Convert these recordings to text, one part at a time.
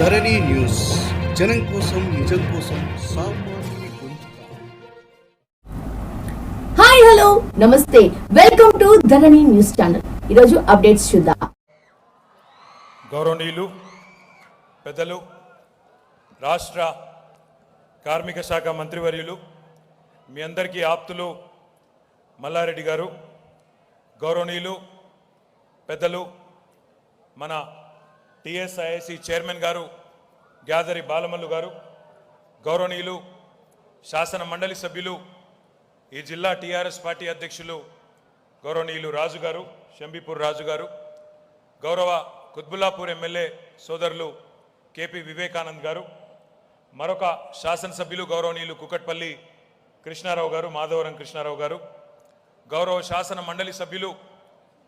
ధరణి news జనం కోసం నిజం కోసం సామాన్య గొంతుక. హాయ్ హలో నమస్తే, welcome to Dharani news channel. ఈరోజు అప్డేట్స్ చూద్దాం. గౌరవనీయులు పెద్దలు రాష్ట్ర కార్మిక శాఖ మంత్రివర్యులు, మీ అందరికీ ఆప్తులు మల్లారెడ్డి గారు, గౌరవనీయులు పెద్దలు మన టీఎస్ఐఐసి చైర్మన్ గారు గ్యాదరి బాలమల్లు గారు, గౌరవనీయులు శాసన మండలి సభ్యులు, ఈ జిల్లా టీఆర్ఎస్ పార్టీ అధ్యక్షులు గౌరవనీయులు రాజు గారు, షంబీపూర్ రాజు గారు, గౌరవ కుత్బుల్లాపూర్ ఎమ్మెల్యే సోదరులు కేపీ వివేకానంద్ గారు, మరొక శాసనసభ్యులు గౌరవనీయులు కుకట్పల్లి కృష్ణారావు గారు, మాధవరం కృష్ణారావు గారు, గౌరవ శాసన మండలి సభ్యులు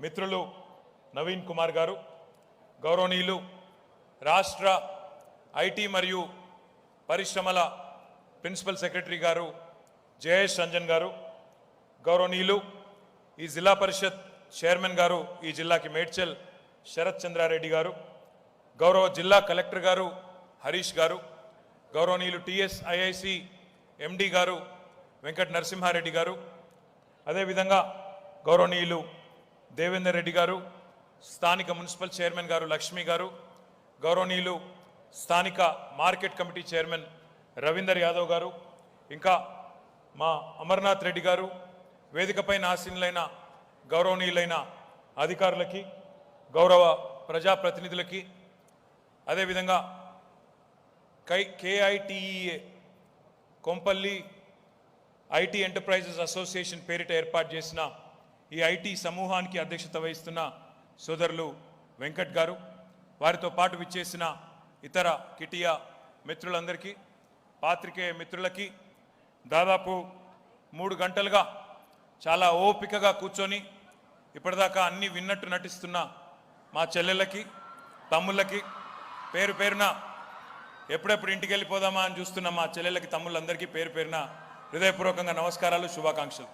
మిత్రులు నవీన్ కుమార్ గారు, గౌరవనీయులు రాష్ట్ర ఐటీ మరియు పరిశ్రమల ప్రిన్సిపల్ సెక్రటరీ గారు జయేష్ రంజన్ గారు, గౌరవనీయులు ఈ జిల్లా పరిషత్ చైర్మన్ గారు, ఈ జిల్లాకి మేడ్చల్ శరత్ చంద్రారెడ్డి గారు, గౌరవ జిల్లా కలెక్టర్ గారు హరీష్ గారు, గౌరవనీయులు టీఎస్ఐఐసి ఎండి గారు వెంకట నరసింహారెడ్డి గారు, అదేవిధంగా గౌరవనీయులు దేవేందర్ రెడ్డి గారు, స్థానిక మున్సిపల్ చైర్మన్ గారు లక్ష్మి గారు, గౌరవనీయులు స్థానిక market committee chairman Ravinder Yadav గారు, ఇంకా మా అమర్నాథ్ రెడ్డి గారు, వేదికపైన ఆసీనులైన గౌరవనీయులైన అధికారులకి, గౌరవ ప్రజాప్రతినిధులకి, అదేవిధంగా కేఐటిఈఏ కొంపల్లి ఐటీ ఎంటర్ప్రైజెస్ అసోసియేషన్ పేరిట ఏర్పాటు చేసిన ఈ ఐటీ సమూహానికి అధ్యక్షత వహిస్తున్న సోదరులు వెంకట్ గారు, వారితో పాటు విచ్చేసిన ఇతర కిటియా మిత్రులందరికీ, పాత్రికేయ మిత్రులకి, దాదాపు 3 గంటలుగా చాలా ఓపికగా కూర్చొని ఇప్పటిదాకా అన్నీ విన్నట్టు నటిస్తున్న మా చెల్లెళ్ళకి, తమ్ముళ్ళకి, పేరు పేరున ఎప్పుడెప్పుడు ఇంటికి వెళ్ళిపోదామా అని చూస్తున్న మా చెల్లెళ్ళకి, తమ్ముళ్ళందరికీ పేరు పేరున హృదయపూర్వకంగా నమస్కారాలు, శుభాకాంక్షలు.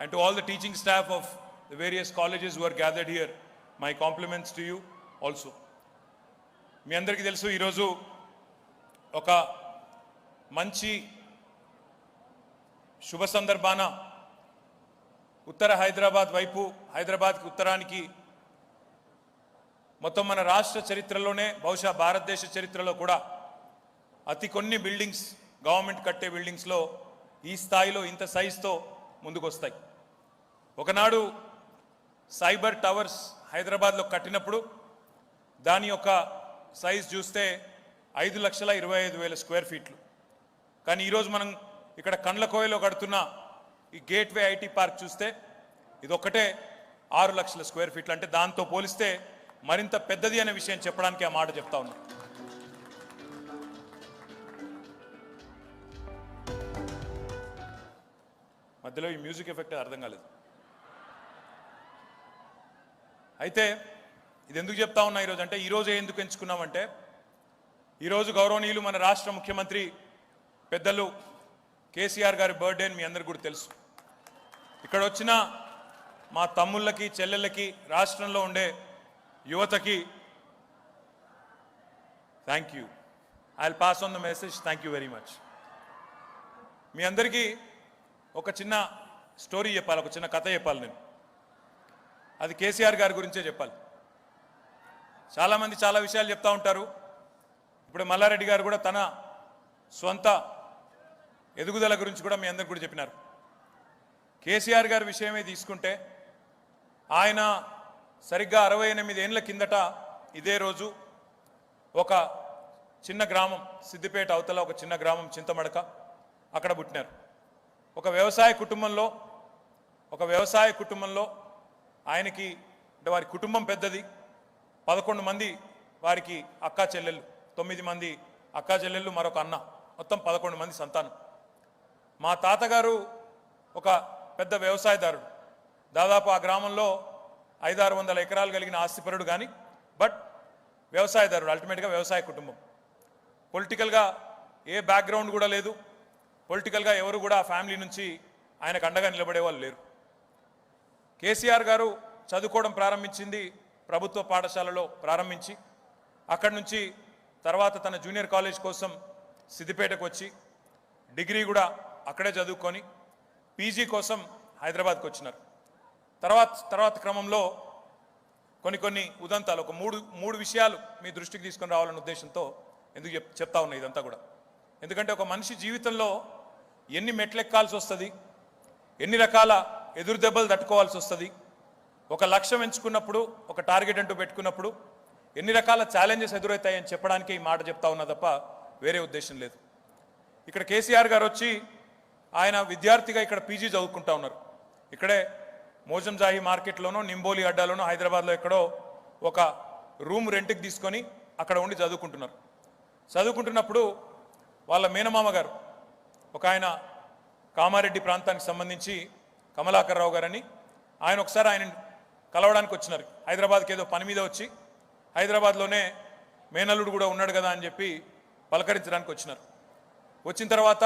And to all the teaching staff of the various colleges who are gathered here, my compliments to you also. మీ అందరికీ తెలుసు, ఈరోజు ఒక మంచి శుభ సందర్భాన ఉత్తర హైదరాబాద్ వైపు, హైదరాబాద్కి ఉత్తరానికి, మొత్తం మన రాష్ట్ర చరిత్రలోనే, బహుశా భారతదేశ చరిత్రలో కూడా అతి కొన్ని బిల్డింగ్స్, గవర్నమెంట్ కట్టే బిల్డింగ్స్లో ఈ స్థాయిలో ఇంత సైజుతో ముందుకు వస్తాయి. ఒకనాడు సైబర్ టవర్స్ హైదరాబాద్లో కట్టినప్పుడు దాని యొక్క సైజ్ చూస్తే 5,25,000 స్క్వేర్ ఫీట్లు. కానీ ఈరోజు మనం ఇక్కడ కండ్లకోయలో కడుతున్న ఈ గేట్వే ఐటీ పార్క్ చూస్తే ఇది ఒక్కటే 6 లక్షల స్క్వేర్ ఫీట్లు. అంటే దాంతో పోలిస్తే మరింత పెద్దది అనే విషయం చెప్పడానికి ఆ మాట చెప్తా ఉన్నా. మధ్యలో ఈ మ్యూజిక్ ఎఫెక్ట్ అర్థం కాలేదు. అయితే ఇది ఎందుకు చెప్తా ఉన్నా ఈరోజు అంటే, ఈరోజే ఎందుకు ఎంచుకున్నామంటే, ఈరోజు గౌరవనీయులు మన రాష్ట్ర ముఖ్యమంత్రి పెద్దలు కేసీఆర్ గారి బర్త్డే అని మీ అందరికీ కూడా తెలుసు. ఇక్కడ వచ్చిన మా తమ్ముళ్ళకి, చెల్లెళ్ళకి, రాష్ట్రంలో ఉండే యువతకి thank you. I will pass on the message. Thank you very much. మీ అందరికీ ఒక చిన్న స్టోరీ చెప్పాలి, ఒక చిన్న కథ చెప్పాలి. నేను అది కేసీఆర్ గారి గురించే చెప్పాలి. చాలామంది చాలా విషయాలు చెప్తూ ఉంటారు. ఇప్పుడు మల్లారెడ్డి గారు కూడా తన స్వంత ఎదుగుదల గురించి కూడా మీ అందరికి కూడా చెప్పినారు. కేసీఆర్ గారి విషయమే తీసుకుంటే, ఆయన సరిగ్గా 68 ఏళ్ల కిందట ఇదే రోజు ఒక చిన్న గ్రామం, సిద్దిపేట అవతల ఒక చిన్న గ్రామం చింతమడక, అక్కడ పుట్టినారు. ఒక వ్యవసాయ కుటుంబంలో ఆయనకి, అంటే వారి కుటుంబం పెద్దది, 11 మంది వారికి అక్కా చెల్లెళ్ళు, 9 మంది అక్కా చెల్లెళ్ళు, మరొక అన్న, మొత్తం 11 మంది సంతానం. మా తాతగారు ఒక పెద్ద వ్యవసాయదారుడు. దాదాపు ఆ గ్రామంలో 500-600 ఎకరాలు కలిగిన ఆస్తిపరుడు, కానీ బట్ వ్యవసాయదారుడు, అల్టిమేట్గా వ్యవసాయ కుటుంబం. పొలిటికల్గా ఏ బ్యాక్గ్రౌండ్ కూడా లేదు. పొలిటికల్గా ఎవరు కూడా ఆ ఫ్యామిలీ నుంచి ఆయనకు అండగా నిలబడే వాళ్ళు లేరు. కేసీఆర్ గారు చదువుకోవడం ప్రారంభించింది ప్రభుత్వ పాఠశాలలో ప్రారంభించి అక్కడి నుంచి తర్వాత తన జూనియర్ కాలేజ్ కోసం సిద్దిపేటకు వచ్చి డిగ్రీ కూడా అక్కడే చదువుకొని పీజీ కోసం హైదరాబాద్కి వచ్చినారు. తర్వాత క్రమంలో కొన్ని ఉదంతాలు ఒక మూడు విషయాలు మీ దృష్టికి తీసుకొని రావాలనే ఉద్దేశంతో ఎందుకు చెప్తా ఉన్నా ఇదంతా కూడా. ఎందుకంటే ఒక మనిషి జీవితంలో ఎన్ని మెట్లెక్కాల్సి వస్తుంది, ఎన్ని రకాల ఎదురు దెబ్బలు తట్టుకోవాల్సి వస్తుంది, ఒక లక్ష్యం ఎంచుకున్నప్పుడు ఒక టార్గెట్ అంటూ పెట్టుకున్నప్పుడు ఎన్ని రకాల ఛాలెంజెస్ ఎదురవుతాయని చెప్పడానికి ఈ మాట చెప్తా ఉన్నా తప్ప వేరే ఉద్దేశం లేదు. ఇక్కడ కేసీఆర్ గారు వచ్చి ఆయన విద్యార్థిగా ఇక్కడ పీజీ చదువుకుంటా ఉన్నారు. ఇక్కడే మోజంజాహి మార్కెట్లోనో నింబోలి అడ్డాలోనో హైదరాబాద్లో ఎక్కడో ఒక రూమ్ రెంట్కి తీసుకొని అక్కడ ఉండి చదువుకుంటున్నప్పుడు వాళ్ళ మేనమామ గారు ఒక ఆయన కామారెడ్డి ప్రాంతానికి సంబంధించి కమలాకర్ రావు గారని ఆయన ఒకసారి ఆయన కలవడానికి వచ్చినారు. హైదరాబాద్కి ఏదో పని మీద వచ్చి హైదరాబాద్లోనే మేనల్లుడు కూడా ఉన్నాడు కదా అని చెప్పి పలకరించడానికి వచ్చినారు. వచ్చిన తర్వాత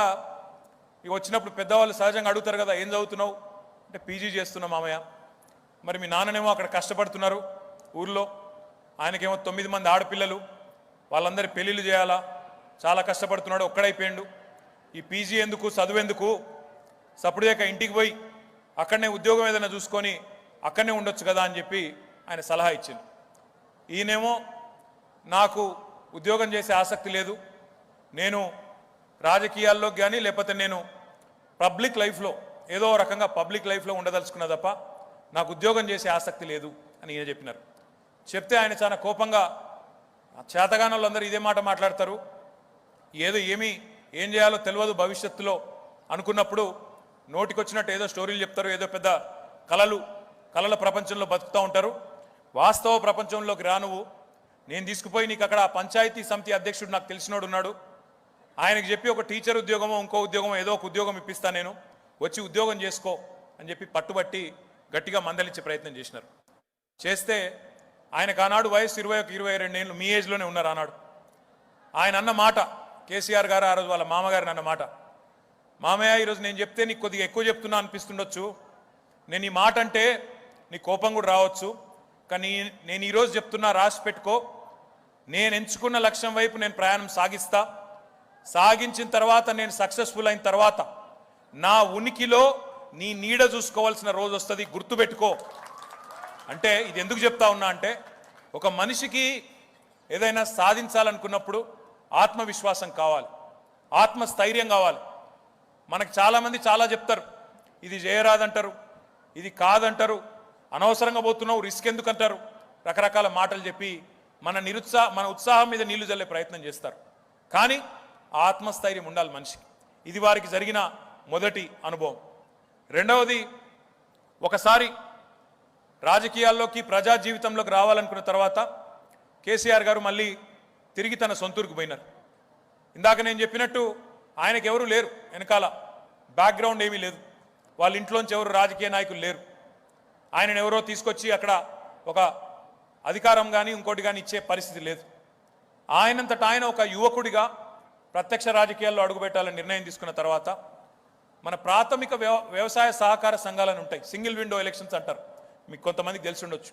ఇక వచ్చినప్పుడు పెద్దవాళ్ళు సహజంగా అడుగుతారు కదా, ఏం చదువుతున్నావు అంటే పీజీ చేస్తున్నా మామయ్య. మరి మీ నాన్ననేమో అక్కడ కష్టపడుతున్నారు ఊర్లో, ఆయనకేమో 9 మంది ఆడపిల్లలు, వాళ్ళందరి పెళ్ళిళ్ళు చేయాలా, చాలా కష్టపడుతున్నాడు, ఒక్కడైపోయాడు, ఈ పీజీ ఎందుకు, చదువెందుకు, సప్పుడుదేక ఇంటికి పోయి అక్కడనే ఉద్యోగం ఏదైనా చూసుకొని అక్కడనే ఉండొచ్చు కదా అని చెప్పి ఆయన సలహా ఇచ్చింది. ఈయనేమో నాకు ఉద్యోగం చేసే ఆసక్తి లేదు, నేను రాజకీయాల్లో కానీ లేకపోతే నేను పబ్లిక్ లైఫ్లో ఏదో రకంగా పబ్లిక్ లైఫ్లో ఉండదలుచుకున్నా తప్ప నాకు ఉద్యోగం చేసే ఆసక్తి లేదు అని ఈయన చెప్పినారు. చెప్తే ఆయన చాలా కోపంగా, చేతగాని వాళ్ళందరూ ఇదే మాట మాట్లాడతారు, ఏం చేయాలో తెలియదు భవిష్యత్తులో అనుకున్నప్పుడు నోటికొచ్చినట్టు ఏదో స్టోరీలు చెప్తారు, ఏదో పెద్ద కళల ప్రపంచంలో బతుకుతూ ఉంటారు. వాస్తవ ప్రపంచంలోకి రానువు, నేను తీసుకుపోయి నీకు అక్కడ పంచాయతీ సమితి అధ్యక్షుడు నాకు తెలిసినోడు ఉన్నాడు, ఆయనకు చెప్పి ఒక టీచర్ ఉద్యోగమో ఇంకో ఉద్యోగమో ఏదో ఒక ఉద్యోగం ఇప్పిస్తా, నేను వచ్చి ఉద్యోగం చేసుకో అని చెప్పి పట్టుబట్టి గట్టిగా మందలించే ప్రయత్నం చేసినారు. చేస్తే ఆయనకు ఆనాడు వయసు 21-22 ఏళ్ళు, మీ ఏజ్లోనే ఉన్నారు ఆనాడు. ఆయన అన్న మాట, కేసీఆర్ గారు ఆ రోజు వాళ్ళ మామగారిని అన్న మాట, మామయ్య ఈరోజు నేను చెప్తే నీకు కొద్దిగా ఎక్కువ చెప్తున్నా అనిపిస్తుండొచ్చు, నేను ఈ మాట అంటే నీ కోపం కూడా రావచ్చు, కానీ నేను ఈరోజు చెప్తున్నా, రాసి పెట్టుకో, నేను ఎంచుకున్న లక్ష్యం వైపు నేను ప్రయాణం సాగించిన తర్వాత నేను సక్సెస్ఫుల్ అయిన తర్వాత నా ఉనికిలో నీ నీడ చూసుకోవాల్సిన రోజు వస్తుంది, గుర్తుపెట్టుకో అంటే. ఇది ఎందుకు చెప్తా ఉన్నా అంటే, ఒక మనిషికి ఏదైనా సాధించాలనుకున్నప్పుడు ఆత్మవిశ్వాసం కావాలి, ఆత్మస్థైర్యం కావాలి. మనకు చాలామంది చాలా చెప్తారు, ఇది చేయరాదంటారు, ఇది కాదంటారు, అనవసరంగా పోతున్నావు, రిస్క్ ఎందుకు అంటారు, రకరకాల మాటలు చెప్పి మన ఉత్సాహం మీద నీళ్లు చల్లే ప్రయత్నం చేస్తారు. కానీ ఆత్మస్థైర్యం ఉండాలి మనిషికి. ఇది వారికి జరిగిన మొదటి అనుభవం. రెండవది, ఒకసారి రాజకీయాల్లోకి ప్రజా జీవితంలోకి రావాలనుకున్న తర్వాత కేసీఆర్ గారు మళ్ళీ తిరిగి తన సొంతూరుకు పోయినారు. ఇందాక నేను చెప్పినట్టు ఆయనకు ఎవరు లేరు, వెనకాల బ్యాక్గ్రౌండ్ ఏమీ లేదు, వాళ్ళ ఇంట్లోంచి ఎవరు రాజకీయ నాయకులు లేరు. ఆయనను ఎవరో తీసుకొచ్చి అక్కడ ఒక అధికారం కానీ ఇంకోటి కానీ ఇచ్చే పరిస్థితి లేదు. ఆయనంతట ఆయన ఒక యువకుడిగా ప్రత్యక్ష రాజకీయాల్లో అడుగుపెట్టాలని నిర్ణయం తీసుకున్న తర్వాత మన ప్రాథమిక వ్యవసాయ సహకార సంఘాలను ఉంటాయి, సింగిల్ విండో ఎలక్షన్స్ అంటారు, మీకు కొంతమందికి తెలిసి ఉండొచ్చు.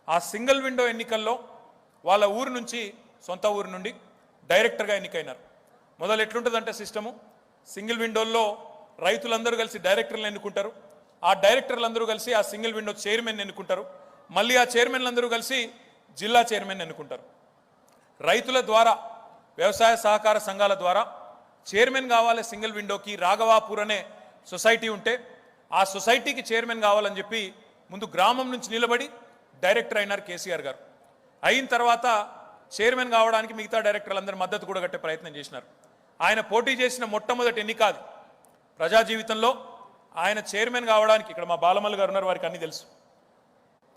ఆ సింగిల్ విండో ఎన్నికల్లో వాళ్ళ ఊరు నుంచి, సొంత ఊరు నుండి డైరెక్టర్గా ఎన్నికైనారు. మొదలు ఎట్లుంటుందంటే సిస్టము, సింగిల్ విండోల్లో రైతులందరూ కలిసి డైరెక్టర్లు ఎన్నుకుంటారు, ఆ డైరెక్టర్లందరూ కలిసి ఆ సింగిల్ విండో చైర్మన్ ఎన్నుకుంటారు, మళ్ళీ ఆ చైర్మన్లందరూ కలిసి జిల్లా చైర్మన్ ఎన్నుకుంటారు. రైతుల ద్వారా, వ్యవసాయ సహకార సంఘాల ద్వారా చైర్మన్ కావాలి సింగిల్ విండోకి. రాఘవాపూర్ అనే సొసైటీ ఉంటే ఆ సొసైటీకి చైర్మన్ కావాలని చెప్పి ముందు గ్రామం నుంచి నిలబడి డైరెక్టర్ అయినారు కేసీఆర్ గారు. అయిన తర్వాత చైర్మన్ కావడానికి మిగతా డైరెక్టర్లందరూ మద్దతు కూడా కట్టే ప్రయత్నం చేసినారు. ఆయన పోటీ చేసిన మొట్టమొదటి ఎన్నిక అది ప్రజా జీవితంలో. ఆయన చైర్మన్ కావడానికి, ఇక్కడ మా బాలమల్లి గారు ఉన్నారు, వారికి అన్నీ తెలుసు,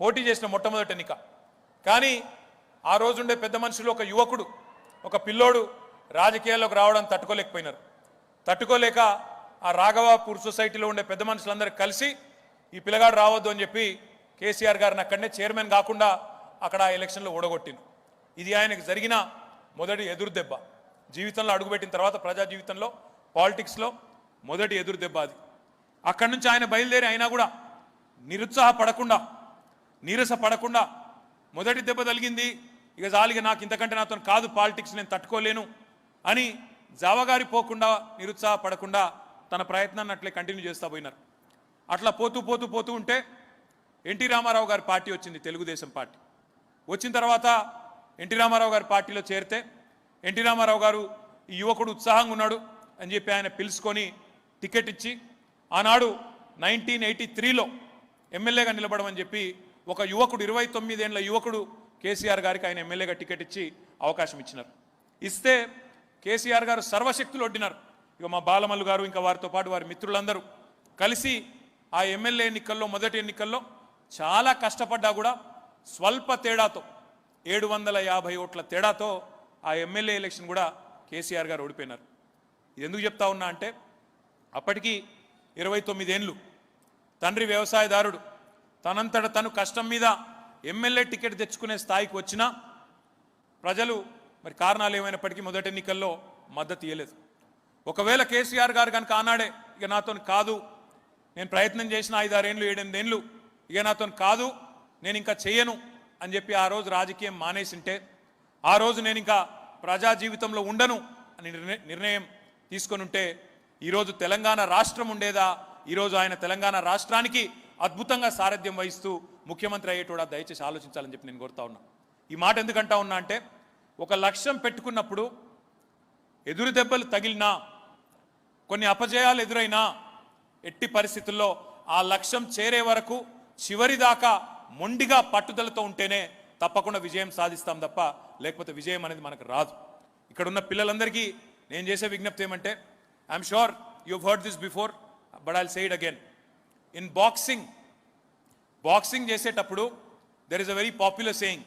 పోటీ చేసిన మొట్టమొదటి ఎన్నిక. కానీ ఆ రోజుండే పెద్ద మనుషులు, ఒక యువకుడు, ఒక పిల్లోడు రాజకీయాల్లోకి రావడం తట్టుకోలేకపోయినారు. తట్టుకోలేక ఆ రాఘవాపూర్ సొసైటీలో ఉండే పెద్ద మనుషులందరూ కలిసి ఈ పిల్లగాడు రావద్దు అని చెప్పి కేసీఆర్ గారిని అక్కడనే చైర్మన్ కాకుండా అక్కడ ఆ ఎలక్షన్లో ఓడగొట్టింది. ఇది ఆయనకు జరిగిన మొదటి ఎదురు దెబ్బ. జీవితంలో అడుగుపెట్టిన తర్వాత ప్రజా జీవితంలో, పాలిటిక్స్లో మొదటి ఎదురు దెబ్బ అది. అక్కడి నుంచి ఆయన బయలుదేరి అయినా కూడా నిరుత్సాహపడకుండా, నీరసపడకుండా, మొదటి దెబ్బ తగిలింది, ఇక జాలిగా నాకు ఇంతకంటే నాతో కాదు పాలిటిక్స్, నేను తట్టుకోలేను అని జావగారి పోకుండా నిరుత్సాహపడకుండా తన ప్రయత్నాన్ని అట్లే కంటిన్యూ చేస్తూ పోయినారు. అట్లా పోతూ ఉంటే ఎన్టీ రామారావు గారి పార్టీ వచ్చింది, తెలుగుదేశం పార్టీ. వచ్చిన తర్వాత ఎన్టీ రామారావు గారి పార్టీలో చేరితే ఎన్టీ రామారావు గారు ఈ యువకుడు ఉత్సాహంగా ఉన్నాడు అని చెప్పి ఆయన పిలుచుకొని టికెట్ ఇచ్చి ఆనాడు 1983లో ఎమ్మెల్యేగా నిలబడమని చెప్పి ఒక యువకుడు 29 ఏళ్ల యువకుడు కేసీఆర్ గారికి ఆయన ఎమ్మెల్యేగా టికెట్ ఇచ్చి అవకాశం ఇచ్చినారు. ఇస్తే కేసీఆర్ గారు సర్వశక్తులు ఒడ్డినారు. ఇక మా బాలమల్లు గారు ఇంకా వారితో పాటు వారి మిత్రులందరూ కలిసి ఆ ఎమ్మెల్యే ఎన్నికల్లో మొదటి ఎన్నికల్లో చాలా కష్టపడ్డా కూడా స్వల్ప తేడాతో 750 ఓట్ల తేడాతో ఆ ఎమ్మెల్యే ఎలక్షన్ కూడా కేసీఆర్ గారు ఓడిపోయినారు. ఇది ఎందుకు చెప్తా ఉన్నా అంటే అప్పటికి 29 ఏళ్ళు, తండ్రి వ్యవసాయదారుడు, తనంతట తను కష్టం మీద ఎమ్మెల్యే టికెట్ తెచ్చుకునే స్థాయికి వచ్చినా ప్రజలు మరి కారణాలు ఏమైనప్పటికీ మొదటి ఎన్నికల్లో మద్దతు ఇవ్వలేదు. ఒకవేళ కేసీఆర్ గారు కనుక ఆనాడే ఇక నాతో కాదు, నేను ప్రయత్నం చేసిన 5-6 ఏళ్ళు 7-8 ఏళ్ళు, ఇక నాతో కాదు, నేను ఇంకా చెయ్యను అని చెప్పి ఆ రోజు రాజకీయం మానేసింటే, ఆ రోజు నేను ఇంకా ప్రజా జీవితంలో ఉండను అని నిర్ణయం తీసుకొని ఉంటే ఈరోజు తెలంగాణ రాష్ట్రం ఉండేదా? ఈరోజు ఆయన తెలంగాణ రాష్ట్రానికి అద్భుతంగా సారథ్యం వహిస్తూ ముఖ్యమంత్రి అయ్యేటోడా? దయచేసి ఆలోచించాలని చెప్పి నేను కోరుతా ఉన్నా. ఈ మాట ఎందుకంటా ఉన్నా అంటే ఒక లక్ష్యం పెట్టుకున్నప్పుడు ఎదురు దెబ్బలు తగిలినా, కొన్ని అపజయాలు ఎదురైనా ఎట్టి పరిస్థితుల్లో ఆ లక్ష్యం చేరే వరకు చివరి దాకా మొండిగా పట్టుదలతో ఉంటేనే తప్పకుండా విజయం సాధిస్తాం తప్ప లేకపోతే విజయం అనేది మనకు రాదు. ఇక్కడ ఉన్న పిల్లలందరికీ నేను చేసే విజ్ఞప్తి ఏమంటే, I'm sure you heard this before but I'll say it again. In boxing చేసేటప్పుడు there is a very popular saying,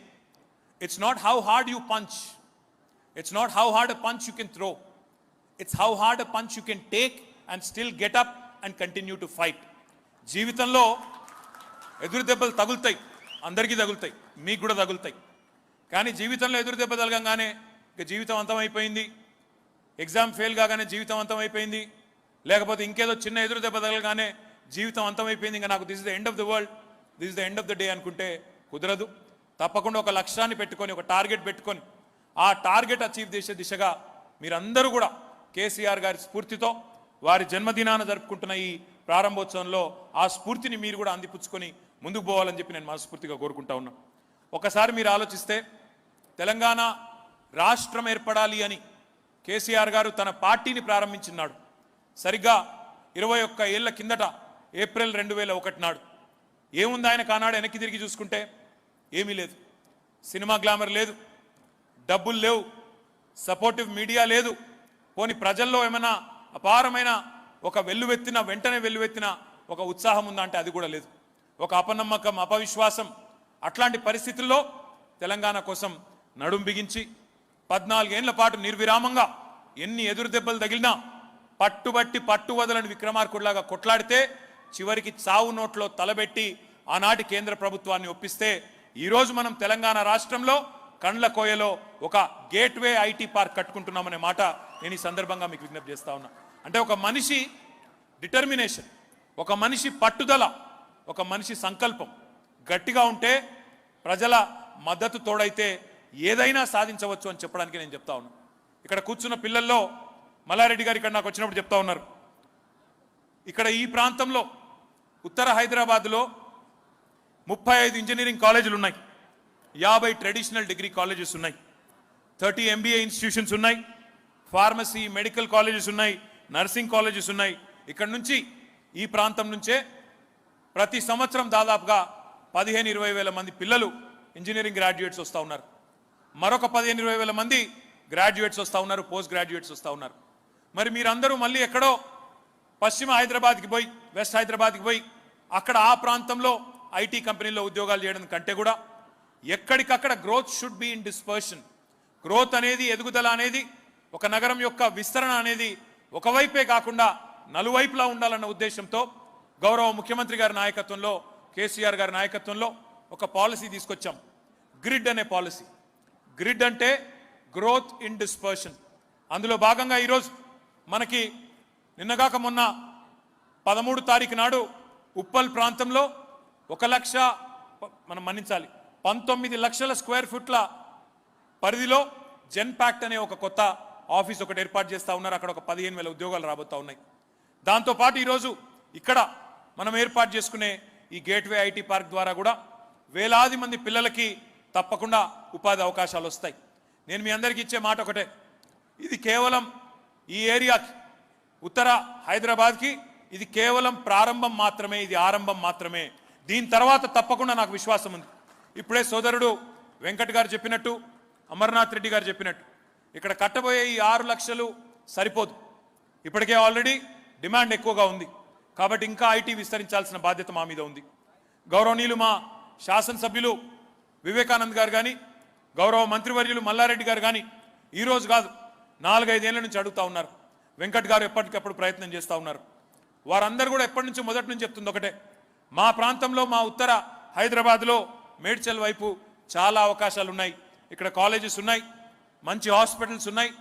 it's not how hard you punch, it's not how hard a punch you can throw, it's how hard a punch you can take and still get up and continue to fight. జీవితంలో ఎదురు దెబ్బలు తగులుతాయి, అందరికీ తగులుతాయి, మీకు కూడా తగులుతాయి. కానీ జీవితంలో ఎదురు దెబ్బ తగలంగానే ఇక జీవితం అంతమైపోయింది, ఎగ్జామ్ ఫెయిల్ కాగానే జీవితం అంతమైపోయింది, లేకపోతే ఇంకేదో చిన్న ఎదురు దెబ్బ తగలగానే జీవితం అంతమైపోయింది, ఇంకా నాకు this is the end of the world, this is the end of the day అనుకుంటే కుదరదు. తప్పకుండా ఒక లక్ష్యాన్ని పెట్టుకొని, ఒక టార్గెట్ పెట్టుకొని ఆ టార్గెట్ అచీవ్ చేసే దిశగా మీరందరూ కూడా కేసీఆర్ గారి స్ఫూర్తితో వారి జన్మదినాన జరుపుకుంటున్న ఈ ప్రారంభోత్సవంలో ఆ స్ఫూర్తిని మీరు కూడా అందిపుచ్చుకొని ముందుకు పోవాలని చెప్పి నేను మనస్ఫూర్తిగా కోరుకుంటా ఉన్నా. ఒకసారి మీరు ఆలోచిస్తే తెలంగాణ రాష్ట్రం ఏర్పడాలి అని కేసీఆర్ గారు తన పార్టీని ప్రారంభించినాడు సరిగ్గా 21 ఏళ్ల కిందట ఏప్రిల్ 2001 నాడు. ఏముంది ఆయన కానాడు వెనక్కి తిరిగి చూసుకుంటే? ఏమీ లేదు. సినిమా గ్లామర్ లేదు, డబ్బులు లేవు, సపోర్టివ్ మీడియా లేదు, పోని ప్రజల్లో ఏమైనా అపారమైన ఒక వెంటనే వెల్లువెత్తిన ఒక ఉత్సాహం ఉందా అంటే అది కూడా లేదు. ఒక అపనమ్మకం, అపవిశ్వాసం, అట్లాంటి పరిస్థితుల్లో తెలంగాణ కోసం నడుం బిగించి 14 ఏళ్ల పాటు నిర్విరామంగా ఎన్ని ఎదురు దెబ్బలు తగిలినా పట్టుబట్టి పట్టు వదలని విక్రమార్కుడిలాగా కొట్లాడితే చివరికి చావు నోట్లో తలబెట్టి ఆనాటి కేంద్ర ప్రభుత్వాన్ని ఒప్పిస్తే ఈరోజు మనం తెలంగాణ రాష్ట్రంలో కండ్ల కోయలో ఒక గేట్వే ఐటీ పార్క్ కట్టుకుంటున్నామనే మాట నేను ఈ సందర్భంగా మీకు విజ్ఞప్తి చేస్తా ఉన్నా. అంటే ఒక మనిషి డిటర్మినేషన్, ఒక మనిషి పట్టుదల, ఒక మనిషి సంకల్పం గట్టిగా ఉంటే, ప్రజల మద్దతు తోడైతే ఏదైనా సాధించవచ్చు అని చెప్పడానికి నేను చెప్తా ఉన్నా. ఇక్కడ కూర్చున్న పిల్లల్లో మల్లారెడ్డి గారు ఇక్కడ నాకు వచ్చినప్పుడు చెప్తా ఉన్నారు, ఇక్కడ ఈ ప్రాంతంలో ఉత్తర హైదరాబాద్లో 35 ఇంజనీరింగ్ కాలేజీలు ఉన్నాయి, 50 ట్రెడిషనల్ డిగ్రీ కాలేజెస్ ఉన్నాయి, 30 MBA ఇన్స్టిట్యూషన్స్ ఉన్నాయి, ఫార్మసీ మెడికల్ కాలేజెస్ ఉన్నాయి, నర్సింగ్ కాలేజెస్ ఉన్నాయి. ఇక్కడ నుంచి ఈ ప్రాంతం నుంచే ప్రతి సంవత్సరం దాదాపుగా 15-20 వేల మంది పిల్లలు ఇంజనీరింగ్ గ్రాడ్యుయేట్స్ వస్తూ ఉన్నారు. మరొక 15-20 వేల మంది గ్రాడ్యుయేట్స్ వస్తూ ఉన్నారు, పోస్ట్ గ్రాడ్యుయేట్స్ వస్తూ ఉన్నారు. మరి మీరందరూ మళ్ళీ ఎక్కడో పశ్చిమ హైదరాబాద్కి పోయి, వెస్ట్ హైదరాబాద్కి పోయి అక్కడ ఆ ప్రాంతంలో ఐటీ కంపెనీల్లో ఉద్యోగాలు చేయడం కంటే కూడా ఎక్కడికక్కడ growth should be in dispersion. Growth అనేది, ఎదుగుదల అనేది, ఒక నగరం యొక్క విస్తరణ అనేది ఒకవైపే కాకుండా నలువైపులా ఉండాలన్న ఉద్దేశంతో గౌరవ ముఖ్యమంత్రి గారి నాయకత్వంలో, కేసీఆర్ గారి నాయకత్వంలో ఒక పాలసీ తీసుకొచ్చాం, గ్రిడ్ అనే పాలసీ. గ్రిడ్ అంటే గ్రోత్ ఇన్ డిస్పర్షన్. అందులో భాగంగా ఈరోజు మనకి నిన్నగాక మొన్న 13 తారీఖు నాడు ఉప్పల్ ప్రాంతంలో 19 లక్షల స్క్వేర్ ఫుట్ల పరిధిలో జెన్పాక్ట్ అనే ఒక కొత్త ఆఫీస్ ఒకటి ఏర్పాటు చేస్తూ ఉన్నారు. అక్కడ ఒక 15,000 ఉద్యోగాలు రాబోతూ ఉన్నాయి. దాంతోపాటు ఈరోజు ఇక్కడ మనం ఏర్పాటు చేసుకునే ఈ గేట్వే ఐటీ పార్క్ ద్వారా కూడా వేలాది మంది పిల్లలకి తప్పకుండా ఉపాధి అవకాశాలు వస్తాయి. నేను మీ అందరికీ ఇచ్చే మాట ఒకటే, ఇది కేవలం ఈ ఏరియాకి ఉత్తర హైదరాబాద్కి ఇది కేవలం ప్రారంభం మాత్రమే, ఇది ఆరంభం మాత్రమే. దీని తర్వాత తప్పకుండా నాకు విశ్వాసం ఉంది. ఇప్పుడే సోదరుడు వెంకట్ గారు చెప్పినట్టు, అమర్నాథ్ రెడ్డి గారు చెప్పినట్టు ఇక్కడ కట్టబోయే ఈ 6 లక్షలు సరిపోదు. ఇప్పటికే ఆల్రెడీ డిమాండ్ ఎక్కువగా ఉంది. కాబట్టి ఇంకా ఐటీ విస్తరించాల్సిన బాధ్యత మా మీద ఉంది. గౌరవనీయులు మా శాసనసభ్యులు వివేకానంద్ గారు కానీ, గౌరవ మంత్రివర్యులు మల్లారెడ్డి గారు కానీ ఈరోజు కాదు 4-5 ఏళ్ల నుంచి అడుగుతూ ఉన్నారు. వెంకట్ గారు ఎప్పటికప్పుడు ప్రయత్నం చేస్తూ ఉన్నారు. వారందరూ కూడా ఎప్పటి నుంచి మొదటి నుంచి చెప్తుంది ఒకటే, మా ప్రాంతంలో మా ఉత్తర హైదరాబాద్లో మేడ్చల్ వైపు చాలా అవకాశాలు ఉన్నాయి. ఇక్కడ కాలేజెస్ ఉన్నాయి, మంచి హాస్పిటల్స్ ఉన్నాయి,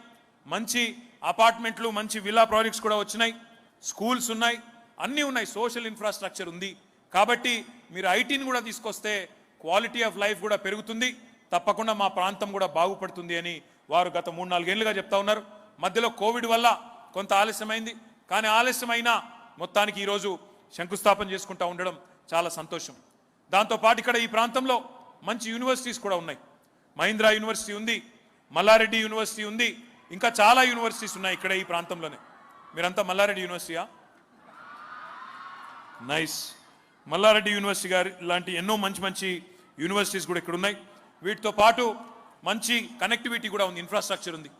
మంచి అపార్ట్మెంట్లు, మంచి విల్లా ప్రాజెక్ట్స్ కూడా వచ్చినాయి, స్కూల్స్ ఉన్నాయి, అన్నీ ఉన్నాయి, సోషల్ ఇన్ఫ్రాస్ట్రక్చర్ ఉంది. కాబట్టి మీరు ఐటీని కూడా తీసుకొస్తే క్వాలిటీ ఆఫ్ లైఫ్ కూడా పెరుగుతుంది, తప్పకుండా మా ప్రాంతం కూడా బాగుపడుతుంది అని వారు గత 3-4 ఏళ్ళుగా చెప్తా ఉన్నారు. మధ్యలో కోవిడ్ వల్ల కొంత ఆలస్యమైంది, కానీ ఆలస్యమైనా మొత్తానికి ఈరోజు శంకుస్థాపన చేసుకుంటూ ఉండడం చాలా సంతోషం. దాంతోపాటు ఇక్కడ ఈ ప్రాంతంలో మంచి యూనివర్సిటీస్ కూడా ఉన్నాయి. మహీంద్రా యూనివర్సిటీ ఉంది, మల్లారెడ్డి యూనివర్సిటీ ఉంది, ఇంకా చాలా యూనివర్సిటీస్ ఉన్నాయి ఇక్కడ ఈ ప్రాంతంలోనే. మీరంతా మల్లారెడ్డి యూనివర్సిటీయా? నైస్. మల్లారెడ్డి యూనివర్సిటీ గారి లాంటి ఎన్నో మంచి మంచి యూనివర్సిటీస్ కూడా ఇక్కడ ఉన్నాయి. వీటితో పాటు మంచి కనెక్టివిటీ కూడా ఉంది, ఇన్ఫ్రాస్ట్రక్చర్ ఉంది.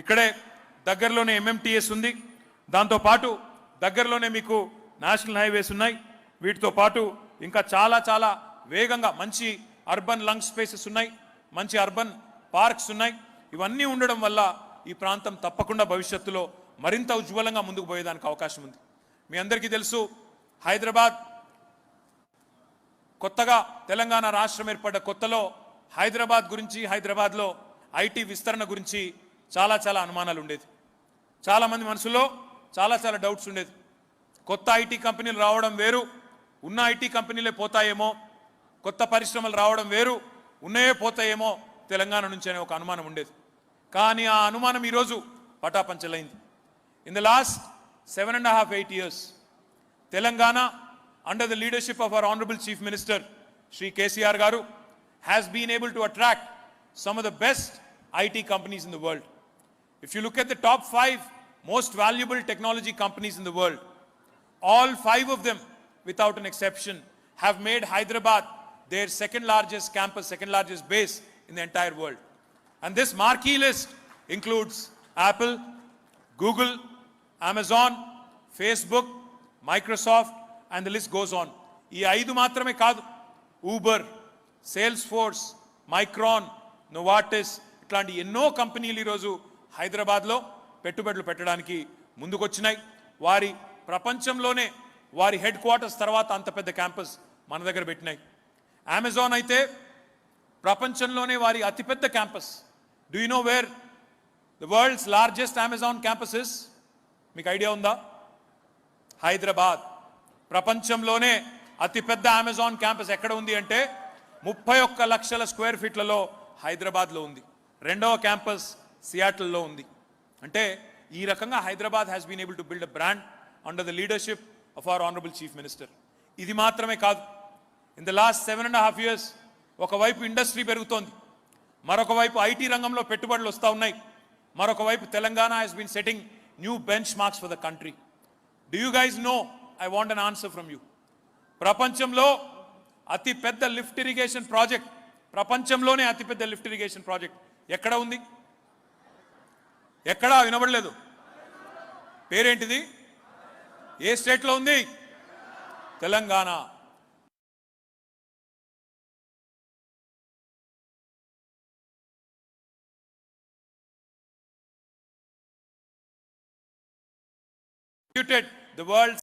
ఇక్కడే దగ్గరలోనే ఎంఎంటీఎస్ ఉంది, దాంతోపాటు దగ్గరలోనే మీకు నేషనల్ హైవేస్ ఉన్నాయి. వీటితో పాటు ఇంకా చాలా చాలా వేగంగా మంచి అర్బన్ లంగ్ స్పేసెస్ ఉన్నాయి, మంచి అర్బన్ పార్క్స్ ఉన్నాయి. ఇవన్నీ ఉండడం వల్ల ఈ ప్రాంతం తప్పకుండా భవిష్యత్తులో మరింత ఉజ్వలంగా ముందుకు పోయేదానికి అవకాశం ఉంది. మీ అందరికీ తెలుసు, హైదరాబాద్ కొత్తగా తెలంగాణ రాష్ట్రం ఏర్పడ్డ కొత్తలో హైదరాబాద్ గురించి, హైదరాబాద్లో ఐటీ విస్తరణ గురించి చాలా చాలా అనుమానాలు ఉండేది. చాలామంది మనసులో చాలా చాలా డౌట్స్ ఉండేది. కొత్త ఐటీ కంపెనీలు రావడం వేరు, ఉన్న ఐటీ కంపెనీలే పోతాయేమో, కొత్త పరిశ్రమలు రావడం వేరు, ఉన్నాయే పోతాయేమో తెలంగాణ నుంచి అనే ఒక అనుమానం ఉండేది. కానీ ఆ అనుమానం ఈరోజు పటాపంచలైంది. In the last 7.5-8 years, Telangana, under the leadership of our Honorable Chief Minister, Shri KCR Garu, has been able to attract some of the best IT companies in the world. If you look at the top 5 most valuable technology companies in the world, all 5 of them, without an exception, have made Hyderabad their second largest campus, second largest base in the entire world. And this marquee list includes Apple, Google, Amazon, Facebook, Microsoft, and the list goes on. ఈ 5 మాత్రమే కాదు, Uber, sales force, micron, Novartis ఇట్లాంటి ఎన్నో కంపెనీలు ఈరోజు హైదరాబాద్లో పెట్టుబడులు పెట్టడానికి ముందుకొచ్చినాయి. వారి ప్రపంచంలోనే వారి హెడ్ క్వార్టర్స్ తర్వాత అంత పెద్ద క్యాంపస్ మన దగ్గర పెట్టినాయి. అమెజాన్ అయితే ప్రపంచంలోనే వారి అతిపెద్ద campus. Do you know where the world's largest Amazon campus is? మీకు ఐడియా ఉందా? హైదరాబాద్. ప్రపంచంలోనే అతిపెద్ద అమెజాన్ క్యాంపస్ ఎక్కడ ఉంది అంటే 31 లక్షల స్క్వేర్ ఫీట్లలో హైదరాబాద్లో ఉంది. రెండవ క్యాంపస్ సియాటిల్లో ఉంది. అంటే ఈ రకంగా Hyderabad has been able to build a brand under the leadership of our honourable chief minister. ఇది మాత్రమే కాదు, ఇన్ ద లాస్ట్ 7.5 years ఒకవైపు ఇండస్ట్రీ పెరుగుతోంది, మరొక వైపు ఐటీ రంగంలో పెట్టుబడులు వస్తూ ఉన్నాయి, మరొక వైపు Telangana has been setting new benchmarks for the country. Do you guys know, I want an answer from you. ప్రపంచంలో అతిపెద్ద లిఫ్ట్ ఇరిగేషన్ ప్రాజెక్ట్, ప్రపంచంలోనే అతిపెద్ద లిఫ్ట్ ఇరిగేషన్ ప్రాజెక్ట్ ఎక్కడ ఉంది? ఎక్కడా వినబడలేదు. పేరేంటిది? ఏ స్టేట్లో ఉంది? Telangana. The world's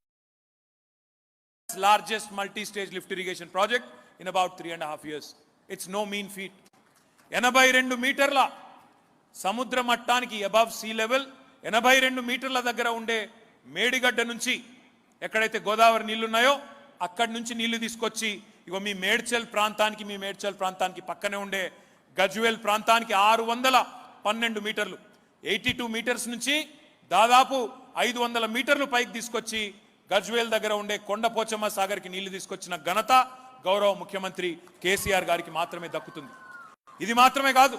largest multi-stage lift irrigation project in about 3.5 years. It's no mean feat. 82 మీటర్ల సముద్ర మట్టానికి అబవ్ సీ లెవెల్, 82 మీటర్ల దగ్గర ఉండే మేడిగడ్డ నుంచి ఎక్కడైతే గోదావరి నీళ్లు ఉన్నాయో అక్కడి నుంచి నీళ్లు తీసుకొచ్చి ఇగో మీ మేడ్చల్ ప్రాంతానికి పక్కనే ఉండే గజ్వేల్ ప్రాంతానికి 612 మీటర్లు 82 మీటర్స్ నుంచి దాదాపు 500 మీటర్లు పైకి తీసుకొచ్చి గజ్వేల్ దగ్గర ఉండే కొండపోచమ్మ సాగర్కి నీళ్లు తీసుకొచ్చిన ఘనత గౌరవ ముఖ్యమంత్రి కేసీఆర్ గారికి మాత్రమే దక్కుతుంది. ఇది మాత్రమే కాదు,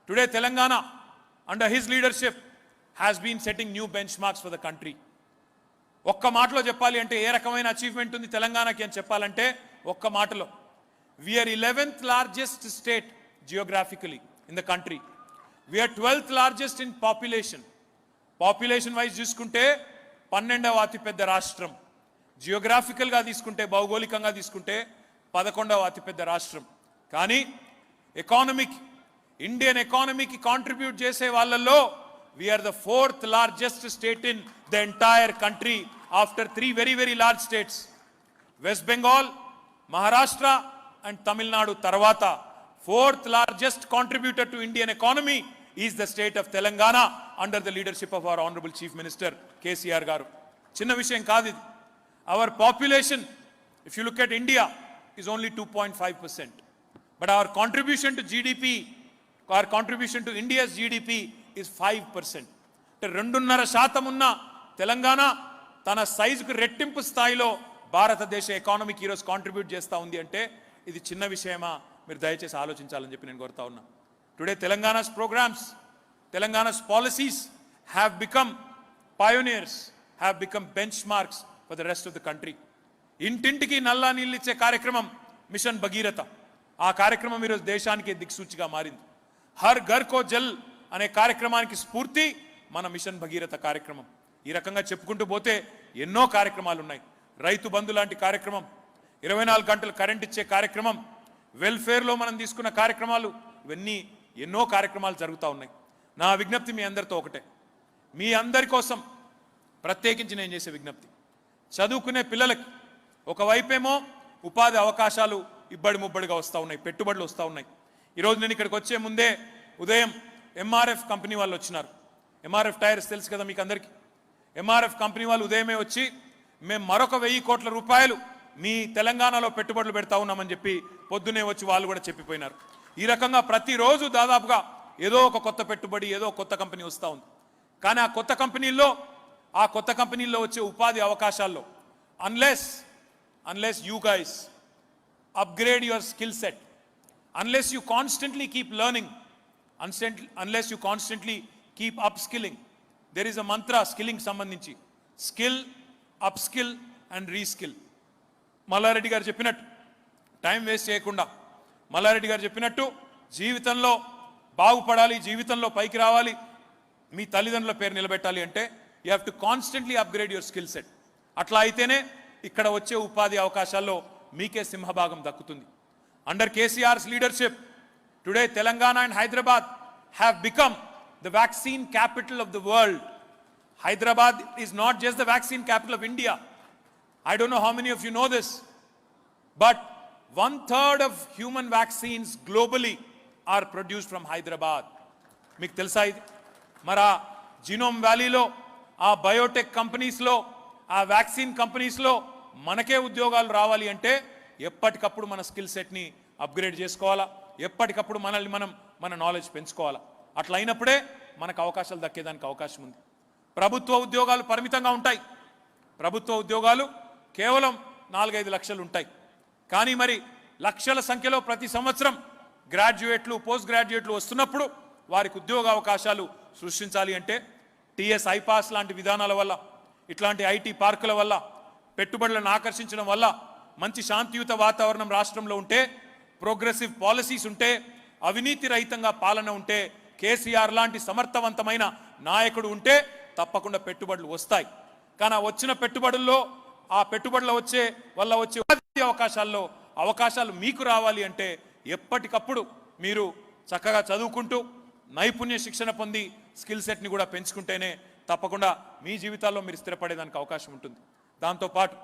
today Telangana under his leadership has been setting new benchmarks for the country. ఒక్క మాటలో చెప్పాలి అంటే ఏ రకమైన అచీవ్మెంట్ ఉంది తెలంగాణకి అని చెప్పాలంటే ఒక్క మాటలో, we're 11th largest state geographically in the country. We're 12th largest in population. Population wise చూసుకుంటే 12వ అతిపెద్ద రాష్ట్రం. జియోగ్రాఫికల్గా తీసుకుంటే, భౌగోళికంగా తీసుకుంటే 11వ అతిపెద్ద రాష్ట్రం. కానీ ఎకానమీకి, ఇండియన్ ఎకానమీకి కాంట్రిబ్యూట్ చేసే వాళ్ళల్లో we're the 4th largest state in the entire country after 3 very very large states. West Bengal, Maharashtra and Tamil Nadu తర్వాత 4th largest contributor to Indian economy is the state of Telangana under the leadership of our honourable chief minister KCR గారు. చిన్న విషయం కాదు ఇది. Our population, if you look at India, is only 2.5%. But our contribution to GDP, our contribution to India's GDP is 5%. అంటే 2.5% ఉన్న తెలంగాణ తన సైజుకు రెట్టింపు స్థాయిలో భారతదేశ ఎకానమీకి ఈరోజు కాంట్రిబ్యూట్ చేస్తూ ఉంది అంటే ఇది చిన్న విషయమా? మీరు దయచేసి ఆలోచించాలని చెప్పి నేను కోరుతా ఉన్నా. Today Telangana's programmes, Telangana's policies have become pioneers, have become benchmarks for the rest of the country. ఇంటింటికి నల్లా నీళ్ళు ఇచ్చే కార్యక్రమం మిషన్ భగీరథ. ఆ కార్యక్రమం ఈరోజు దేశానికి దిక్సూచిగా మారింది. హర్ ఘర్ కో జల్ అనే కార్యక్రమానికి స్ఫూర్తి మన మిషన్ భగీరథ కార్యక్రమం. ఈ రకంగా చెప్పుకుంటూ పోతే ఎన్నో కార్యక్రమాలు ఉన్నాయి. రైతు బంధు లాంటి కార్యక్రమం, 24 గంటలు కరెంట్ ఇచ్చే కార్యక్రమం, వెల్ఫేర్లో మనం తీసుకున్న కార్యక్రమాలు, ఇవన్నీ ఎన్నో కార్యక్రమాలు జరుగుతూ ఉన్నాయి. నా విజ్ఞప్తి మీ అందరితో ఒకటే, మీ అందరి కోసం ప్రత్యేకించి నేను చేసే విజ్ఞప్తి, చదువుకునే పిల్లలకి ఒకవైపేమో ఉపాధి అవకాశాలు ఇబ్బడి ముబ్బడిగా వస్తూ ఉన్నాయి, పెట్టుబడులు వస్తూ ఉన్నాయి. ఈరోజు నేను ఇక్కడికి వచ్చే ముందే ఉదయం ఎంఆర్ఎఫ్ కంపెనీ వాళ్ళు వచ్చినారు. ఎంఆర్ఎఫ్ టైర్స్ తెలుసు కదా మీకు అందరికీ. ఎంఆర్ఎఫ్ కంపెనీ వాళ్ళు ఉదయమే వచ్చి మేము మరొక 1000 కోట్ల రూపాయలు మీ తెలంగాణలో పెట్టుబడులు పెడతా ఉన్నామని చెప్పి పొద్దునే వచ్చి వాళ్ళు కూడా చెప్పిపోయినారు. ఈ రకంగా ప్రతిరోజు దాదాపుగా ఏదో ఒక కొత్త పెట్టుబడి, ఏదో కొత్త కంపెనీ వస్తూ ఉంది. కానీ ఆ కొత్త కంపెనీల్లో వచ్చే ఉపాధి అవకాశాల్లో unless you guys upgrade your skill set, unless you constantly keep learning, unless you constantly keep upskilling, there is a mantra skilling సంబంధించి, skill, upskill and reskill. Mallareddy గారు చెప్పినట్టు టైం వేస్ట్ చేయకుండా, మల్లారెడ్డి గారు చెప్పినట్టు జీవితంలో బాగుపడాలి, జీవితంలో పైకి రావాలి, మీ తల్లిదండ్రుల పేరు నిలబెట్టాలి అంటే you have to constantly upgrade your skill set. అట్లా అయితేనే ఇక్కడ వచ్చే ఉపాధి అవకాశాల్లో మీకే సింహభాగం దక్కుతుంది. Under KCR's leadership today Telangana and Hyderabad have become the vaccine capital of the world. Hyderabad is not just the vaccine capital of India. I don't know how many of you know this, but 1/3 of human vaccines globally are produced from Hyderabad. మీకు తెలుసా ఇది? మరి genome వ్యాలీలో, ఆ Biotech కంపెనీస్లో, ఆ vaccine కంపెనీస్లో మనకే ఉద్యోగాలు రావాలి అంటే ఎప్పటికప్పుడు మన స్కిల్ సెట్ని అప్గ్రేడ్ చేసుకోవాలా, ఎప్పటికప్పుడు మనల్ని మన నాలెడ్జ్ పెంచుకోవాలా. అట్లా అయినప్పుడే మనకు అవకాశాలు దక్కేదానికి అవకాశం ఉంది. ప్రభుత్వ ఉద్యోగాలు పరిమితంగా ఉంటాయి. ప్రభుత్వ ఉద్యోగాలు కేవలం 4-5 లక్షలు ఉంటాయి. కానీ మరి లక్షల సంఖ్యలో ప్రతి సంవత్సరం గ్రాడ్యుయేట్లు, పోస్ట్ గ్రాడ్యుయేట్లు వస్తున్నప్పుడు వారికి ఉద్యోగ అవకాశాలు సృష్టించాలి అంటే టీఎస్ ఐపాస్ లాంటి విధానాల వల్ల, ఇట్లాంటి ఐటీ పార్కుల వల్ల, పెట్టుబడులను ఆకర్షించడం వల్ల, మంచి శాంతియుత వాతావరణం రాష్ట్రంలో ఉంటే, ప్రోగ్రెసివ్ పాలసీస్ ఉంటే, అవినీతి రహితంగా పాలన ఉంటే, కేసీఆర్ లాంటి సమర్థవంతమైన నాయకుడు ఉంటే తప్పకుండా పెట్టుబడులు వస్తాయి. కానీ వచ్చిన పెట్టుబడుల్లో, ఆ పెట్టుబడుల వల్ల వచ్చే అవకాశాల్లో అవకాశాలు మీకు రావాలి అంటే ఎప్పటికప్పుడు మీరు చక్కగా చదువుకుంటూ నైపుణ్య శిక్షణ పొంది స్కిల్ సెట్ని కూడా పెంచుకుంటేనే తప్పకుండా మీ జీవితాల్లో మీరు స్థిరపడేదానికి అవకాశం ఉంటుంది. దాంతోపాటు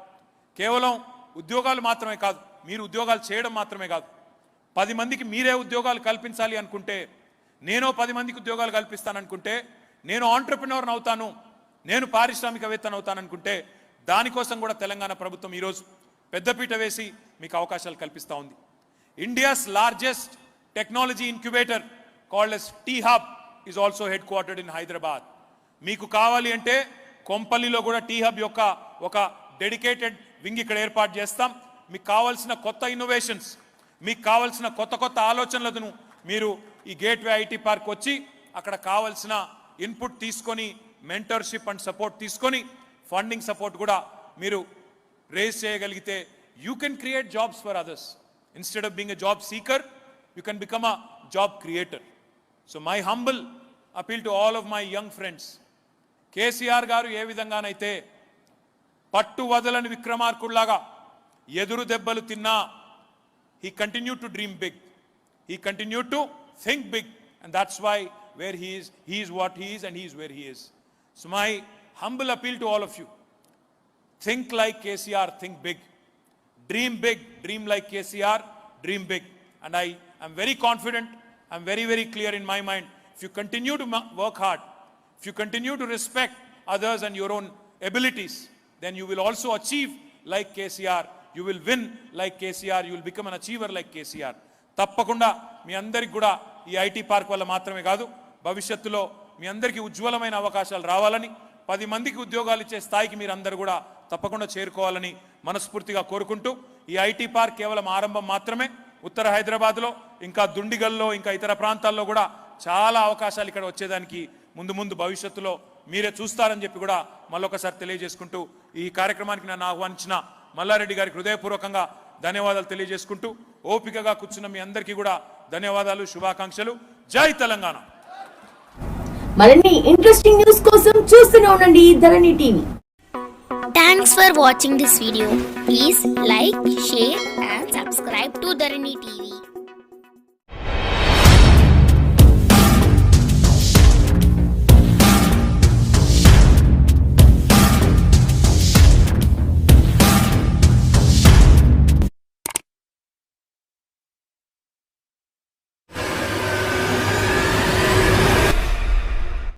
కేవలం ఉద్యోగాలు మాత్రమే కాదు, మీరు ఉద్యోగాలు చేయడం మాత్రమే కాదు, 10 మందికి మీరే ఉద్యోగాలు కల్పించాలి అనుకుంటే, నేను 10 మందికి ఉద్యోగాలు కల్పిస్తాననుకుంటే, నేను ఆంట్రప్రెన్యూర్ని అవుతాను, నేను పారిశ్రామికవేత్తను అవుతాను అనుకుంటే, దానికోసం కూడా తెలంగాణ ప్రభుత్వం ఈరోజు పెద్దపీట వేసి మీకు అవకాశాలు కల్పిస్తూ ఉంది. India's largest technology incubator called as T-Hub is also headquartered in Hyderabad. మీకు కావాలి అంటే కొంపల్లిలో కూడా T-Hub యొక్క ఒక డెడికేటెడ్ వింగ్ ఇక్కడ ఏర్పాటు చేస్తాం. మీకు కావాల్సిన కొత్త ఇన్నోవేషన్స్, మీకు కావాల్సిన కొత్త కొత్త ఆలోచనలను మీరు ఈ గేట్వే ఐటీ పార్క్ వచ్చి అక్కడ కావాల్సిన ఇన్పుట్ తీసుకొని మెంటర్షిప్ అండ్ సపోర్ట్ తీసుకొని ఫండింగ్ సపోర్ట్ కూడా మీరు రేస్ చేయగలిగితే you can create jobs for others. Instead of being a job seeker you can become a job creator. So my humble appeal to all of my young friends, KCR గారు ఏ విధంగానైతే పట్టు వదలని విక్రమార్కుల్లాగా ఎదురు దెబ్బలు తిన్నా he continued to dream big, he continued to think big, and that's why where he is what he is, and he is where he is. So my humble appeal to all of you, think like KCR, think big, dream like KCR, dream big. And I am very confident, I'm very, very clear in my mind, if you continue to work hard, if you continue to respect others and your own abilities, then you will also achieve like KCR, you will win like KCR, you will become an achiever like KCR. తప్పకుండా మీ అందరికి కూడా ఈ IT park వల్ల మాత్రమే కాదు, భవిష్యత్తులో మీ అందరికీ ఉజ్వలమైన అవకాశాలు రావాలని, 10 మందికి ఉద్యోగాలు ఇచ్చే స్థాయికి మీరు అందరూ కూడా తప్పకుండా చేరుకోవాలని మనస్ఫూర్తిగా కోరుకుంటూ, ఈ ఐటీ పార్క్ కేవలం ఆరంభం మాత్రమే. ఉత్తర హైదరాబాద్లో ఇంకా దుండిగల్లో ఇంకా ఇతర ప్రాంతాల్లో కూడా చాలా అవకాశాలు ఇక్కడ వచ్చేదానికి ముందు భవిష్యత్తులో మీరే చూస్తారని చెప్పి కూడా మళ్ళొకసారి తెలియజేసుకుంటూ, ఈ కార్యక్రమానికి నన్ను ఆహ్వానించిన మల్లారెడ్డి గారికి హృదయపూర్వకంగా ధన్యవాదాలు తెలియజేసుకుంటూ, ఓపికగా కూర్చున్న మీ అందరికీ కూడా ధన్యవాదాలు, శుభాకాంక్షలు. జై తెలంగాణ. మరిన్ని ఇంట్రెస్టింగ్ న్యూస్ కోసం చూస్తూనే ఉండండి ధరణి TV. Thanks for watching this video. Please like, share and subscribe to Dharani TV.